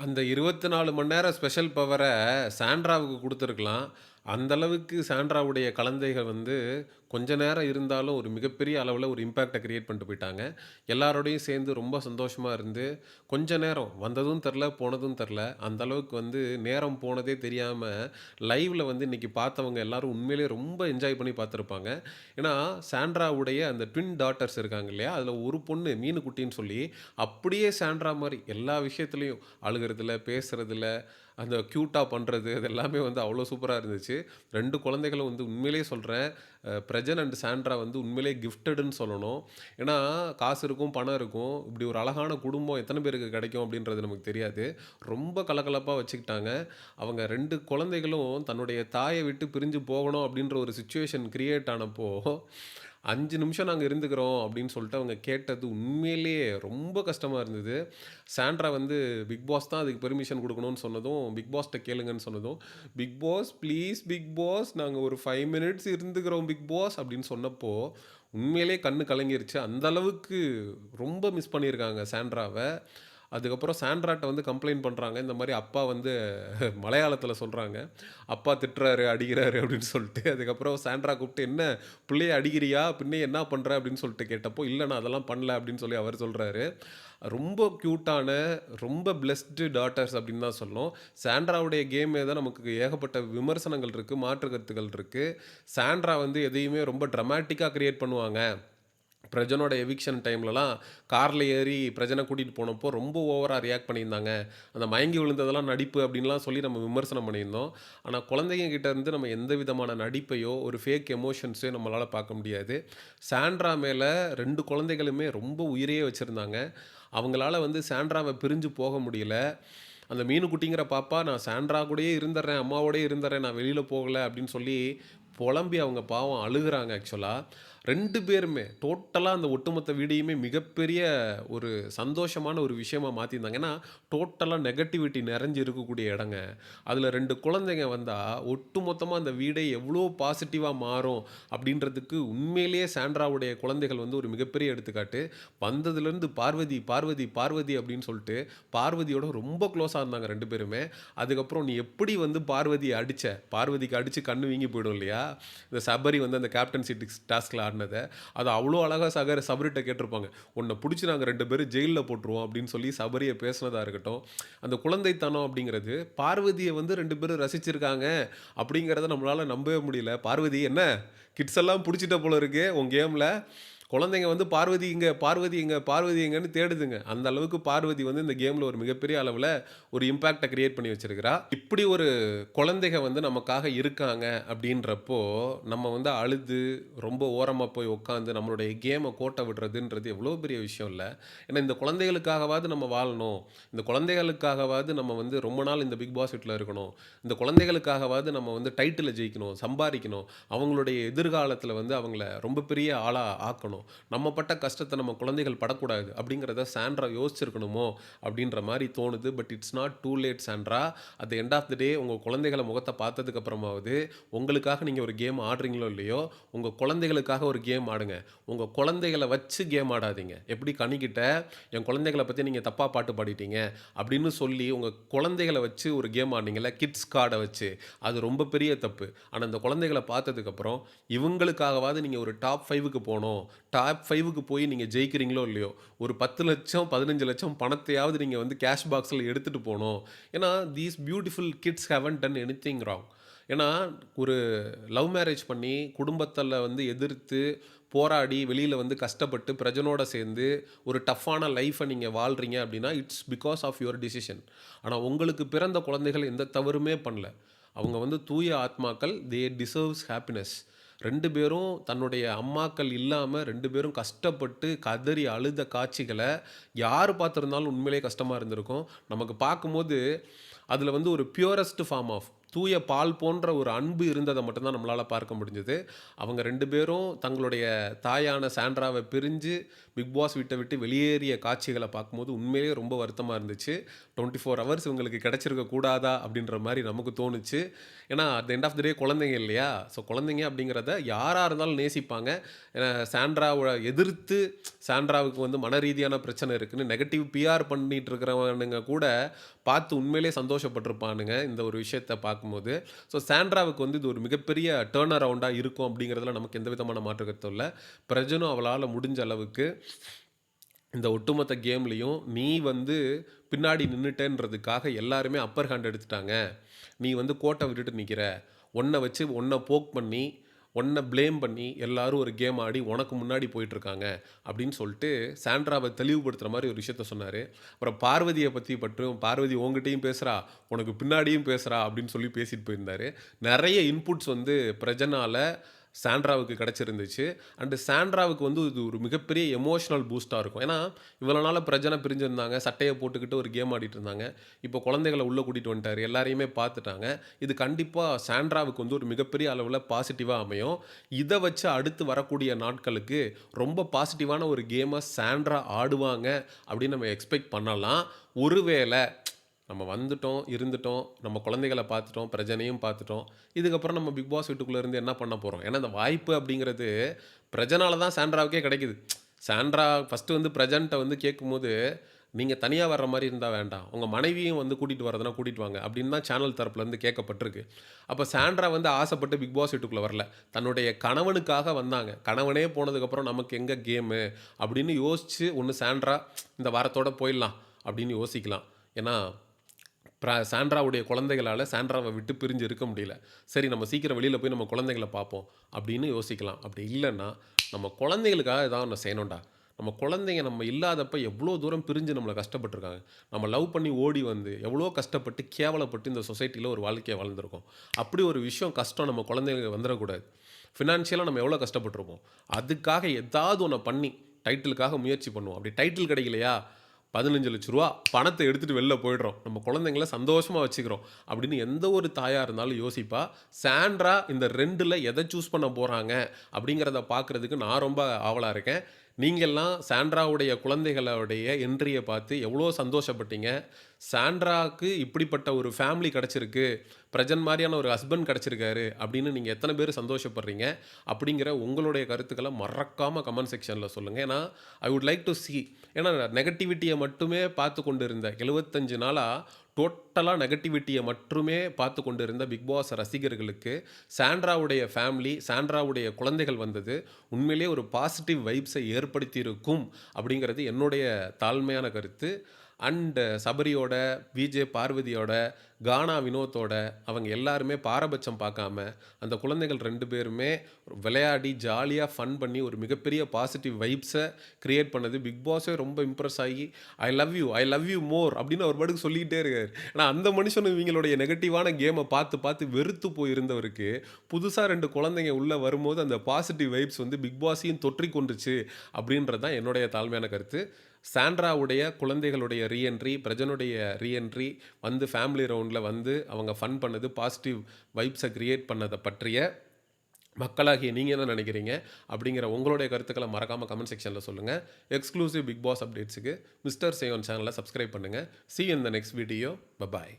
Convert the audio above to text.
அந்த 24 மணி நேரம் ஸ்பெஷல் பவர சாண்ட்ராவுக்கு குடுத்துருக்கலாம். அந்த அளவுக்கு சாண்ட்ராவுடைய கலந்தைகள் வந்து கொஞ்ச நேரம் இருந்தாலும் ஒரு மிகப்பெரிய அளவுல ஒரு இம்பாக்ட்ட கிரியேட் பண்ணிட்டு போயிட்டாங்க. எல்லாரோடையும் சேர்ந்து ரொம்ப சந்தோஷமா இருந்து, கொஞ்ச நேரம் வந்ததும் தெர்ல, போனதும் தெர்ல. அந்த அளவுக்கு வந்து நேரம் போனதே தெரியாம, லைவ்ல வந்து இன்னைக்கு பார்த்தவங்க எல்லாரும் உண்மையிலேயே ரொம்ப என்ஜாய் பண்ணி பார்த்துருப்பாங்க. ஏன்னா, சாண்ட்ராவுடைய அந்த ட்வின் டாட்டர்ஸ் இருக்காங்க இல்லையா? அதுல ஒரு பொண்ணு மீனுக்குட்டின்னு சொல்லி, அப்படியே சாண்ட்ரா மாரி எல்லா விஷயத்துலயும் அழுகுறதுல, பேசுறதுல, அந்த கியூட்டா பண்றது, அது எல்லாமே வந்து அவ்வளோ சூப்பரா இருந்துச்சு. 2 குழந்தைகளும் வந்து உண்மையிலேயே சொல்றேன், பிரஜன் அண்ட் சாண்ட்ரா வந்து உண்மையிலேயே கிஃப்டடுன்னு சொல்லணும். ஏன்னா, காசு இருக்கும், பணம் இருக்கும். இப்படி ஒரு அழகான குடும்பம் எத்தன பேருக்கு கிடைக்கும் அப்படின்றது நமக்கு தெரியாது. ரொம்ப கலகலப்பா வச்சுக்கிட்டாங்க. அவங்க 2 குழந்தைகளும் தன்னுடைய தாய விட்டு பிரிஞ்சு போகணும் அப்படின்ற ஒரு சிச்சுவேஷன் கிரியேட் ஆனப்போ, 5 நிமிஷம் நாங்க இருந்துக்கிறோம் அப்படின்னு சொல்லிட்டு அவங்க கேட்டது உண்மையிலேயே ரொம்ப கஷ்டமா இருந்தது. சாண்ட்ரா வந்து பிக் பாஸ் தான் அதுக்கு பெர்மிஷன் குடுக்கணும்னு சொன்னதும், பிக் பாஸ்ட்ட கேளுங்கன்னு சொன்னதும், "Bigg Boss please Bigg Boss நாங்க ஒரு 5 மினிட்ஸ் இருந்துக்கிறோம் பிக் பாஸ்" அப்படின்னு சொன்னப்போ, உண்மையிலேயே கண்ணு கலங்கிருச்சு. அந்த அளவுக்கு ரொம்ப மிஸ் பண்ணியிருக்காங்க சாண்ட்ராவ. அதுக்கப்புறம் சாண்ட்ராட்ட வந்து கம்ப்ளைண்ட் பண்றாங்க. இந்த மாரி அப்பா வந்து மலையாளத்தில சொல்றாங்க. "அப்பா திட்டுறாரு, அடிக்கிறாரு" அப்படின்னு சொல்லிட்டு. அதுக்கப்புறம் சாண்ட்ரா கூப்பிட்டு, "என்ன புள்ளைய அடிக்கிறியா? பின்ன என்ன பண்ற?" அப்படின்னு சொல்லிட்டு கேட்டப்போ, "இல்ல நான் அதெல்லாம் பண்ணல" அப்படின்னு சொல்லி அவர் சொல்றாரு. ரொம்ப கியூட்டான, ரொம்ப பிளெஸ்டு டாட்டர்ஸ் அப்படின்னு தான் சொல்லணும். சாண்ட்ராவுடைய கேம் தான் நமக்கு ஏகப்பட்ட விமர்சனங்கள் இருக்கு, மாற்று கருத்துக்கள் இருக்கு. சாண்ட்ரா வந்து எதையுமே ரொம்ப டிராமேட்டிக்கா கிரியேட் பண்ணுவாங்க. பிரஜனோட எவிக்ஷன் டைம்லலாம் கார்ல ஏறி பிரஜனை கூட்டிட்டு போனப்போ ரொம்ப ஓவரா ரியாக்ட் பண்ணியிருந்தாங்க. அந்த மயங்கி விழுந்ததெல்லாம் நடிப்பு அப்படின்லாம் சொல்லி நம்ம விமர்சனம் பண்ணியிருந்தோம். ஆனா குழந்தைங்க கிட்ட இருந்து நம்ம எந்த விதமான நடிப்பையோ, ஒரு ஃபேக் எமோஷன்ஸையோ நம்மளால பார்க்க முடியாது. சாண்ட்ரா மேல 2 குழந்தைகளுமே ரொம்ப உயிரையே வச்சிருந்தாங்க. அவங்களால வந்து சாண்ட்ராவ பிரிஞ்சு போக முடியல. அந்த மீனுக்குட்டிங்கிற பாப்பா, "நான் சாண்ட்ரா கூடயே இருந்துர்றேன், அம்மாவோடயே இருந்துர்றேன், நான் வெளியில போகல" அப்படின்னு சொல்லி பொலம்பி அவங்க பாவம் அழுகுறாங்க ஆக்சுவலா. 2 பேருமே டோட்டலா அந்த ஒட்டுமொத்த வீடையுமே மிகப்பெரிய ஒரு சந்தோஷமான ஒரு விஷயமா மாத்தியிருந்தாங்க. ஏன்னா, டோட்டலா நெகட்டிவிட்டி நிறைஞ்சு இருக்கக்கூடிய இடங்க. அதுல 2 குழந்தைங்க வந்தா, ஒட்டுமொத்தமா அந்த வீடே எவ்ளோ பாசிட்டிவா மாறும் அப்படின்றதுக்கு உண்மையிலேயே சாண்ட்ராவுடைய குழந்தைகள் வந்து ஒரு மிகப்பெரிய எடுத்துக்காட்டு. வந்ததுலேருந்து பார்வதி, பார்வதி, பார்வதி அப்படின்னு சொல்லிட்டு, பார்வதியோட ரொம்ப க்ளோஸா இருந்தாங்க 2 பேருமே. அதுக்கப்புறம் "நீ எப்படி வந்து பார்வதிய அடிச்ச?" பார்வதிக்கு அடிச்சு கண்ணு வீங்கி போயிடும் இல்லையா? இந்த சபரி வந்து அந்த கேப்டன்சி டாஸ்க்ல ஆடுனத, அத அவ்வளோ அழகா சபரிட்ட கேட்டிருப்பாங்க. "உன்ன புடிச்சு நாங்க 2 பேரும் ஜெயில்ல போட்டுருவோம்" அப்படின்னு சொல்லி சபரிய பேசினதா இருக்கட்டும். அந்த குழந்தைத்தனம் அப்படிங்கிறது, பார்வதிய வந்து 2 பேரும் ரசிச்சிருக்காங்க அப்படிங்கிறத நம்மளால நம்பவே முடியல. "பார்வதி என்ன கிட்ஸ் எல்லாம் புடிச்சிட்ட போல இருக்கு உன் கேம்ல." குழந்தைங்க வந்து பார்வதி எங்க? பார்வதி எங்க? பார்வதி எங்கன்னு தேடுதுங்க. அந்த அளவுக்கு பார்வதி வந்து இந்த கேம்ல ஒரு மிகப்பெரிய அளவுல ஒரு இம்பாக்ட்ட கிரியேட் பண்ணி வச்சிருக்கிறா. இப்படி ஒரு குழந்தைக வந்து நமக்காக இருக்காங்க அப்படின்றப்போ, நம்ம வந்து அழுது, ரொம்ப ஓரமா போய் உட்காந்து நம்மளுடைய கேம கோட்ட விடுறதுன்றது எவ்வளோ பெரிய விஷயம் இல்ல. ஏன்னா இந்த குழந்தைகளுக்காகவாவது நம்ம வாழணும். இந்த குழந்தைகளுக்காகவாவது நம்ம வந்து ரொம்ப நாள் இந்த பிக் பாஸ் வீட்ல இருக்கணும். இந்த குழந்தைகளுக்காகவாவது நம்ம வந்து டைட்டில ஜெயிக்கணும், சம்பாரிக்கணும். அவங்களுடைய எதிர்காலத்தில வந்து அவங்கள ரொம்ப பெரிய ஆளா ஆக்கணும். நம்ம பட்ட கஷ்டத்த நம்ம குழந்தைகள் படக்கூடாது அப்படிங்கிறத சாண்ட்ரா யோசிச்சிருக்கணுமோ அப்படின்ற மாரி தோணுது. But it's not too late Sandra. At the end of the day உங்க குழந்தைகள முகத்த பார்த்ததுக்கு அப்புறமாவது, உங்களுக்காக நீங்க ஒரு கேம் ஆடுறீங்களோ இல்லையோ, உங்க குழந்தைகளுக்காக ஒரு கேம் ஆடுங்க. உங்க குழந்தைகள வச்சு கேம் ஆடாதீங்க. எப்படி கனிக்கிட்ட, "என் குழந்தைகள பத்தி நீங்க தப்பா பாட்டு பாடிட்டீங்க" அப்படின்னு சொல்லி உங்க குழந்தைகள வச்சு ஒரு கேம் ஆடுனீங்கல்ல, கிட்ஸ் கார்ட வச்சு. அது ரொம்ப பெரிய தப்பு. ஆனா இந்த குழந்தைகள பார்த்ததுக்கப்புறம், இவங்களுக்காகவாவது நீங்க ஒரு டாப் 5க்கு போணும். டாப் 5க்கு போய் நீங்க ஜெயிக்கிறீங்களோ இல்லையோ, ஒரு 10,00,000 15,00,000 பணத்தையாவது நீங்க வந்து கேஷ் பாக்ஸ்ல எடுத்துட்டு போணும். ஏன்னா, these beautiful kids haven't ton anything wrong. ஏன்னா, ஒரு லவ் மேரேஜ் பண்ணி, குடும்பத்தில வந்து எதிர்த்து, போராடி, வெளியில வந்து கஷ்டப்பட்டு, பிரஜனோட சேர்ந்து, ஒரு டஃப்பான லைஃப்ப நீங்க வாழ்றீங்க அப்படின்னா, it's because of your decision. ஆனா, உங்களுக்கு பிறந்த குழந்தைகள் எந்த தவறுமே பண்ணல. அவங்க வந்து தூய ஆத்மாக்கள். தே டிசர்வ்ஸ் ஹேப்பினஸ். 2 பேரும் தன்னுடைய அம்மாக்கள் இல்லாம 2 பேரும் கஷ்டப்பட்டு கதறி அழுத காட்சிகள யார் பார்த்திருந்தாலும் உண்மையிலேயே கஷ்டமா இருந்திருக்கும். நமக்கு பார்க்கும்போது அதில வந்து ஒரு பியூரஸ்ட் ஃபார்ம் ஆஃப் தூய பால் போன்ற ஒரு அன்பு இருந்தத மட்டும் தான் நம்மளால பார்க்க முடிஞ்சது. அவங்க 2 பேரும் தங்களுடைய தாயான சாண்ட்ராவ பிரிஞ்சு பிக் பாஸ் வீட்ட விட்டு வெளியேறிய காட்சிகள பார்க்கும்போது உண்மையிலேயே ரொம்ப வருத்தமா இருந்துச்சு. 24 ஹவர்ஸ் இவங்களுக்கு கிடைச்சிருக்க கூடாதா? அப்படின்ற மாரி நமக்கு தோணுச்சு. ஏன்னா, at the end of the day குழந்தைங்க இல்லையா? ஸோ குழந்தைங்க அப்படிங்கிறத யாரா இருந்தாலும் நேசிப்பாங்க. சாண்ட்ராவ எதிர்த்து சாண்ட்ராவுக்கு வந்து மன ரீதியான பிரச்சனை இருக்குன்னு நெகட்டிவ் பிஆர் பண்ணிட்டு இருக்கிறவனுங்க கூட பார்த்து உண்மையிலேயே சந்தோஷப்பட்டிருப்பானுங்க இந்த ஒரு விஷயத்த பார்க்கும்போது. ஸோ சாண்ட்ராவுக்கு வந்து இது ஒரு மிகப்பெரிய டர்ன் அரவுண்டா இருக்கும் அப்படிங்கிறதுல நமக்கு எந்த விதமான மாற்று கருத்தும் இல்ல. பிரஜனும் அவளால முடிஞ்ச அளவுக்கு இந்த ஒட்டுமொத்த கேம்லயும் நீ வந்து பின்னாடி நின்னுட்டேன்றதுக்காக எல்லாருமே அப்பர் ஹேண்ட் எடுத்துட்டாங்க. நீ வந்து கோட்ட விட்டுட்டு நிக்கிற. உன்ன வச்சு உன்ன போக் பண்ணி, உன்ன ப்ளேம் பண்ணி எல்லாரும் ஒரு கேம் ஆடி உனக்கு முன்னாடி போயிட்டுருக்காங்க. அப்படின்னு சொல்லிட்டு சாண்ட்ராவ தெளிவுபடுத்துற மாரி ஒரு விஷயத்த சொன்னாரு. அப்புறம் பார்வதிய பத்தி பற்றும், பார்வதி உன்கிட்டயும் பேசுறா, உனக்கு பின்னாடியும் பேசுறா அப்படின்னு சொல்லி பேசிட்டு போயிருந்தாரு. நெறைய இன்புட்ஸ் வந்து பிரஜனால சாண்ட்ராவுக்கு கிடைச்சிருந்துச்சு. அண்ட் சாண்ட்ராவுக்கு வந்து இது ஒரு மிகப்பெரிய எமோஷனல் பூஸ்ட்டா இருக்கும். ஏன்னா, இவ்வளோ நாளா பிரஜனை பிரிஞ்சிருந்தாங்க. சட்டைய போட்டுக்கிட்டு ஒரு கேம் ஆடிட்டு இருந்தாங்க. இப்போ குழந்தைகள உள்ள கூட்டிட்டு வந்துட்டாரு. எல்லாரையுமே பார்த்துட்டாங்க. இது கண்டிப்பா சாண்ட்ராவுக்கு வந்து ஒரு மிகப்பெரிய அளவுல பாசிட்டிவா அமையும். இத வச்சு அடுத்து வரக்கூடிய நாட்களுக்கு ரொம்ப பாசிட்டிவான ஒரு கேம சாண்ட்ரா ஆடுவாங்க அப்படின்னு நம்ம எக்ஸ்பெக்ட் பண்ணலாம். ஒருவேள நம்ம வந்துட்டோம், இருந்துட்டோம், நம்ம குழந்தைகள பார்த்துட்டோம், பிரஜனையும் பார்த்துட்டோம். இதுக்கப்புறம் நம்ம பிக் பாஸ் வீட்டுக்குள்ள இருந்து என்ன பண்ண போறோம்? ஏன்னா, இந்த வாய்ப்பு அப்படிங்கிறது பிரஜனால தான் சாண்ட்ராவுக்கே கிடைக்குது. சாண்ட்ரா ஃபர்ஸ்ட்டு வந்து பிரஜன்ட்ட வந்து கேட்கும்போது, "நீங்க தனியா வர்ற மாரி இருந்தா வேண்டாம். உங்க மனைவியும் வந்து கூட்டிட்டு வரதுனா கூட்டிட்டு வாங்க." அப்படின்னு தான் சேனல் தரப்புலேருந்து கேட்கப்பட்டிருக்கு. அப்ப சாண்ட்ரா வந்து ஆசைப்பட்டு பிக் பாஸ் வீட்டுக்குள்ள வரல. தன்னுடைய கணவனுக்காக வந்தாங்க. கணவனே போனதுக்கப்புறம் நமக்கு எங்க கேமு? அப்படின்னு யோசிச்சு ஒண்ணு சாண்ட்ரா இந்த வாரத்தோட போயிடலாம் அப்படின்னு யோசிக்கலாம். ஏன்னா சாண்ட்ராவுடைய குழந்தைகளால சாண்ட்ராவை விட்டு பிரிஞ்சு இருக்க முடியல. சரி நம்ம சீக்கிரம் வெளியில போய் நம்ம குழந்தைகள பார்ப்போம் அப்படின்னு யோசிக்கலாம். அப்படி இல்லன்னா, நம்ம குழந்தைகளுக்காக ஏதாவது ஒண்ணு செய்யணும்டா. நம்ம குழந்தைங்க நம்ம இல்லாதப்ப எவ்வளோ தூரம் பிரிஞ்சு நம்மள கஷ்டப்பட்டுருக்காங்க. நம்ம லவ் பண்ணி ஓடி வந்து எவ்வளோ கஷ்டப்பட்டு, கேவலப்பட்டு இந்த சொசைட்டில ஒரு வாழ்க்கைய வாழ்ந்திருக்கோம். அப்படி ஒரு விஷயம் கஷ்டம் நம்ம குழந்தைகளுக்கு வந்துறக்கூடாது. ஃபினான்ஷியலா நம்ம எவ்வளோ கஷ்டப்பட்டுருப்போம். அதுக்காக ஏதாவது ஒண்ண பண்ணி டைட்டிலுக்காக முயற்சி பண்ணுவோம். அப்படி டைட்டில் கிடைக்கலையா, ₹15,00,000 பணத்த எடுத்துட்டு வெளில போயிடுறோம். நம்ம குழந்தைங்கள சந்தோஷமா வச்சுக்கிறோம். அப்படின்னு எந்த ஒரு தாயா இருந்தாலும் யோசிப்பா. சாண்ட்ரா இந்த 2ல எத சூஸ் பண்ண போறாங்க அப்படிங்கிறத பார்க்கறதுக்கு நான் ரொம்ப ஆவலா இருக்கேன். நீங்கலாம் சாண்ட்ராவுடைய குழந்தைகளுடைய என்ட்ரிய பார்த்து எவ்வளோ சந்தோஷப்பட்டீங்க? சாண்ட்ராக்கு இப்படிப்பட்ட ஒரு ஃபேமிலி கிடைச்சிருக்கு. பிரஜன் மாரியான ஒரு ஹஸ்பண்ட் கிடைச்சிருக்காரு அப்படின்னு நீங்க எத்தன பேர் சந்தோஷப்படுறீங்க? அப்படிங்கிற உங்களுடைய கருத்துக்கள மறக்காம கமெண்ட் செக்ஷன்ல சொல்லுங்க. ஏன்னா, ஐ வுட் லைக் டூ சீ. ஏன்னா நெகட்டிவிட்டிய மட்டுமே பார்த்து கொண்டிருந்த 75 நாளா டோட்டலா நெகட்டிவிட்டிய மட்டுமே பார்த்து கொண்டிருந்த பிக் பாஸ் ரசிகர்களுக்கு சாண்ட்ராவுடைய ஃபேமிலி, சாண்ட்ராவுடைய குழந்தைகள் வந்தது உண்மையிலேயே ஒரு பாசிட்டிவ் வைப்ஸை ஏற்படுத்தியிருக்கும் அப்படிங்கிறது என்னுடைய தாழ்மையான கருத்து. அண்ட் சபரியோட, விஜே பார்வதியோட, கானா வினோத்தோட அவங்க எல்லாருமே பாரபட்சம் பார்க்காம, அந்த குழந்தைகள் 2 பேருமே விளையாடி ஜாலியா ஃபன் பண்ணி ஒரு மிகப்பெரிய பாசிட்டிவ் வைப்ஸ கிரியேட் பண்ணது பிக் பாஸே ரொம்ப இம்ப்ரெஸ் ஆகி, "I love you, I love you more" அப்படின்னு அவர் பாட்டுக்கு சொல்லிக்கிட்டே இருக்காரு. ஆனா அந்த மனுஷனும் இவங்களுடைய நெகட்டிவான கேம பார்த்து பார்த்து வெறுத்து போயிருந்தவருக்கு, புதுசா 2 குழந்தைங்க உள்ள வரும்போது அந்த பாசிட்டிவ் வைப்ஸ் வந்து பிக் பாஸையும் தொற்றிக் கொண்டுச்சு அப்படின்றது தான் என்னுடைய தாழ்மையான கருத்து. சாண்ட்ராவுடைய குழந்தைகளுடைய ரீஎன்ட்ரி, பிரஜனுடைய ரீஎன்ட்ரி வந்து ஃபேமிலி ரவுண்ட்ல வந்து அவங்க ஃபன் பண்ணது, பாசிட்டிவ் வைப்ஸ கிரியேட் பண்ணத பற்றிய மக்களாகிய நீங்க என்ன நினைக்கிறீங்க? அப்படிங்கிற உங்களுடைய கருத்துக்கள மறக்காம கமெண்ட் செக்ஷன்ல சொல்லுங்க. எக்ஸ்க்ளூசிவ் பிக் பாஸ் அப்டேட்ஸ்க்கு மிஸ்டர் சேயோன் சேனல சப்ஸ்கிரைப் பண்ணுங்க. See you in the next video. Bye bye.